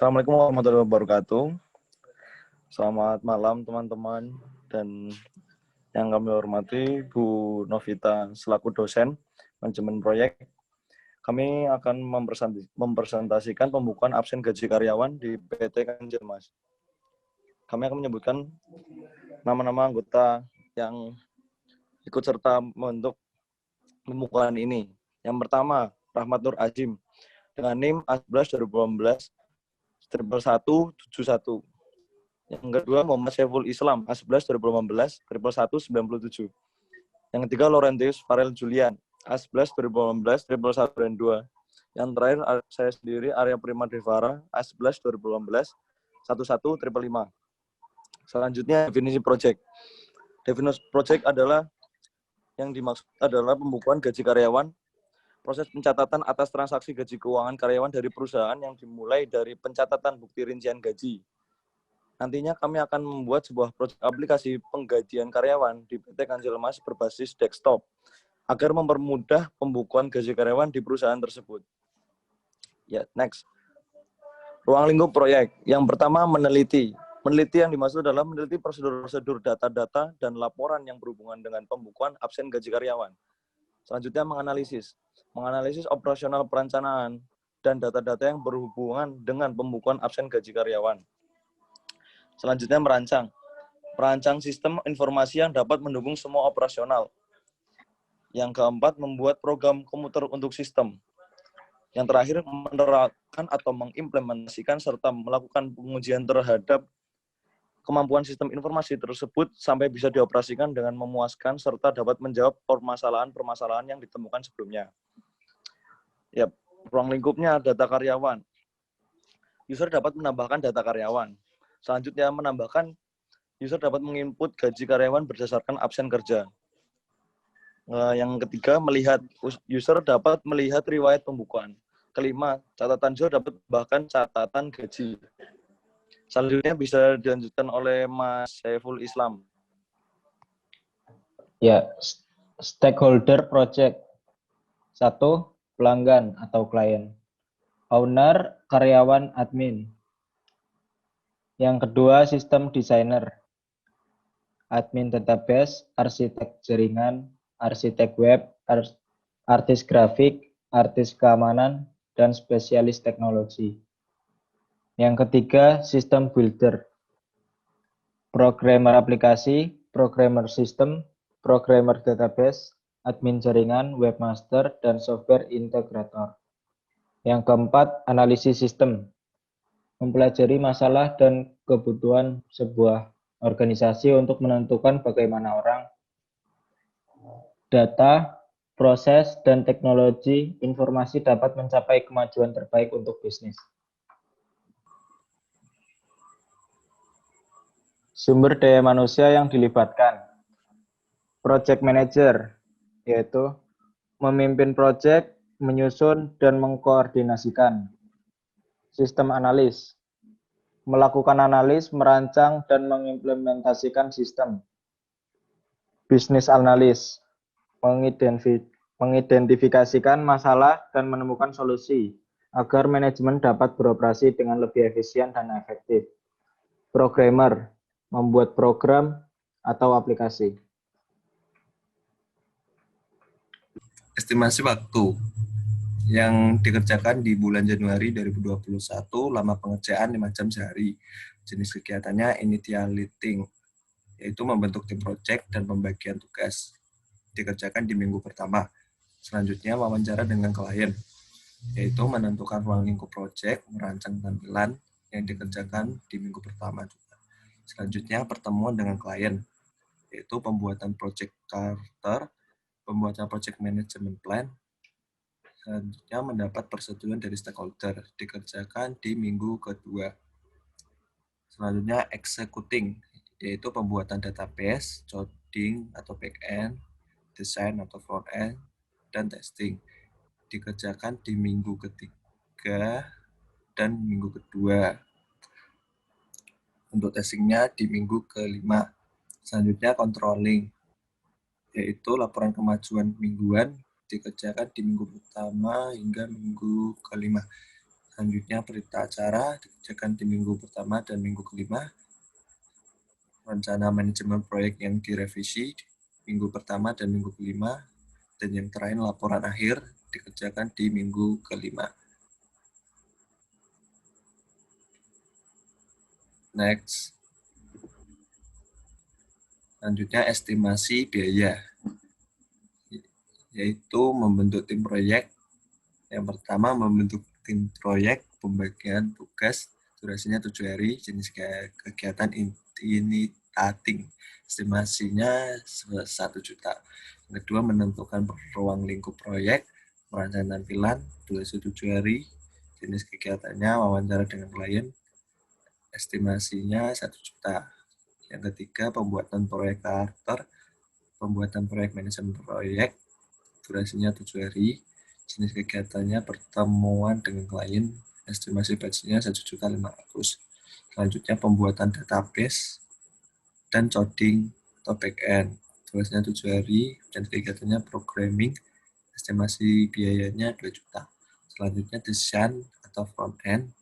Assalamualaikum warahmatullahi wabarakatuh. Selamat malam teman-teman dan yang kami hormati Bu Novita selaku dosen manajemen proyek. Kami akan mempresentasikan pembukuan absen gaji karyawan di PT Kanjelmas. Kami akan menyebutkan nama-nama anggota yang ikut serta membentuk pembukuan ini. Yang pertama, Rahmat Nur Azim dengan NIM A11 2018 1171. Yang kedua, Muhammad Saiful Islam A11 2018 1197. Yang ketiga, Laurentius Farel Julian A11 2018 1112. Yang terakhir, saya sendiri Arya Prima Devara A11 2018 11555. Selanjutnya, definisi project. Definisi project adalah yang dimaksud adalah pembukuan gaji karyawan, proses pencatatan atas transaksi gaji keuangan karyawan dari perusahaan yang dimulai dari pencatatan bukti rincian gaji. Nantinya kami akan membuat sebuah proyek aplikasi penggajian karyawan di PT Kanjelmas berbasis desktop agar mempermudah pembukuan gaji karyawan di perusahaan tersebut. Ya, next. Ruang lingkup proyek. Yang pertama, meneliti. Meneliti yang dimaksud adalah meneliti prosedur-prosedur data-data dan laporan yang berhubungan dengan pembukuan absen gaji karyawan. Selanjutnya, menganalisis. Menganalisis operasional perencanaan dan data-data yang berhubungan dengan pembukuan absen gaji karyawan. Selanjutnya, merancang. Merancang sistem informasi yang dapat mendukung semua operasional. Yang keempat, membuat program komputer untuk sistem. Yang terakhir, menerapkan atau mengimplementasikan serta melakukan pengujian terhadap kemampuan sistem informasi tersebut sampai bisa dioperasikan dengan memuaskan serta dapat menjawab permasalahan-permasalahan yang ditemukan sebelumnya. Ya, ruang lingkupnya data karyawan. User dapat menambahkan data karyawan. Selanjutnya, menambahkan user dapat menginput gaji karyawan berdasarkan absen kerja. Yang ketiga, user dapat melihat riwayat pembukuan. Kelima, catatan user dapat bahkan catatan gaji. Selanjutnya bisa dilanjutkan oleh Mas Saiful Islam. Ya, stakeholder project. 1. Pelanggan atau klien. Owner, karyawan, admin. Yang kedua, sistem designer. Admin database, arsitek jaringan, arsitek web, artis grafik, artis keamanan, dan spesialis teknologi. Yang ketiga, sistem builder. Programmer aplikasi, programmer sistem, programmer database, admin jaringan, webmaster, dan software integrator. Yang keempat, analisis sistem. Mempelajari masalah dan kebutuhan sebuah organisasi untuk menentukan bagaimana orang, data, proses, dan teknologi informasi dapat mencapai kemajuan terbaik untuk bisnis. Sumber daya manusia yang dilibatkan. Project manager, yaitu memimpin proyek, menyusun, dan mengkoordinasikan. Sistem analis, melakukan analis, merancang, dan mengimplementasikan sistem. Bisnis analis, mengidentifikasikan masalah dan menemukan solusi agar manajemen dapat beroperasi dengan lebih efisien dan efektif. Programmer, membuat program atau aplikasi. Estimasi waktu yang dikerjakan di bulan Januari 2021, lama pengerjaan 5 jam sehari. Jenis kegiatannya initiating, yaitu membentuk tim project dan pembagian tugas. Dikerjakan di minggu pertama. Selanjutnya wawancara dengan klien, yaitu menentukan ruang lingkup project, merancang tampilan yang dikerjakan di minggu pertama juga. Selanjutnya pertemuan dengan klien, yaitu pembuatan project charter, pembuatan project management plan. Selanjutnya mendapat persetujuan dari stakeholder, dikerjakan di minggu kedua. Selanjutnya executing, yaitu pembuatan database, coding atau back-end, desain atau front-end, dan testing. Dikerjakan di minggu ketiga dan minggu kedua. Untuk testingnya di minggu kelima. Selanjutnya controlling, yaitu laporan kemajuan mingguan, dikerjakan di minggu pertama hingga minggu kelima. Selanjutnya berita acara dikerjakan di minggu pertama dan minggu kelima. Rencana manajemen proyek yang direvisi minggu pertama dan minggu kelima. Dan yang terakhir laporan akhir dikerjakan di minggu kelima. Next. Selanjutnya estimasi biaya, yaitu membentuk tim proyek. Yang pertama membentuk tim proyek, pembagian tugas, durasinya 7 hari, jenis kegiatan initiating, estimasinya 1 juta. Yang kedua menentukan ruang lingkup proyek, merancang tampilan, durasi 7 hari, jenis kegiatannya wawancara dengan klien, estimasinya 1 juta. Yang ketiga, pembuatan proyek karakter, pembuatan proyek manajemen proyek, durasinya 7 hari, jenis kegiatannya pertemuan dengan klien, estimasi budgetnya 1.500.000. Selanjutnya, pembuatan database dan coding atau back-end, durasinya 7 hari, dan kegiatannya programming, estimasi biayanya 2 juta. Selanjutnya, desain atau front-end,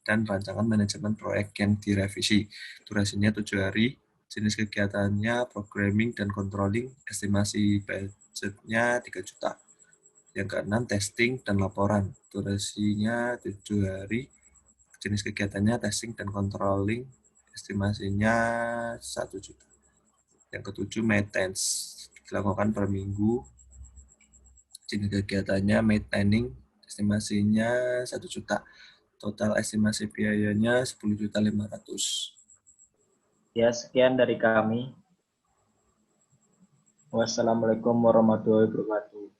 dan rancangan manajemen proyek yang direvisi. Durasinya 7 hari, jenis kegiatannya programming dan controlling, estimasi budgetnya 3 juta. Yang keenam, testing dan laporan. Durasinya 7 hari, jenis kegiatannya testing dan controlling, estimasinya 1 juta. Yang ketujuh, maintenance, dilakukan per minggu, jenis kegiatannya maintaining, estimasinya 1 juta. Total estimasi biayanya 10.500.000. Ya, sekian dari kami. Wassalamualaikum warahmatullahi wabarakatuh.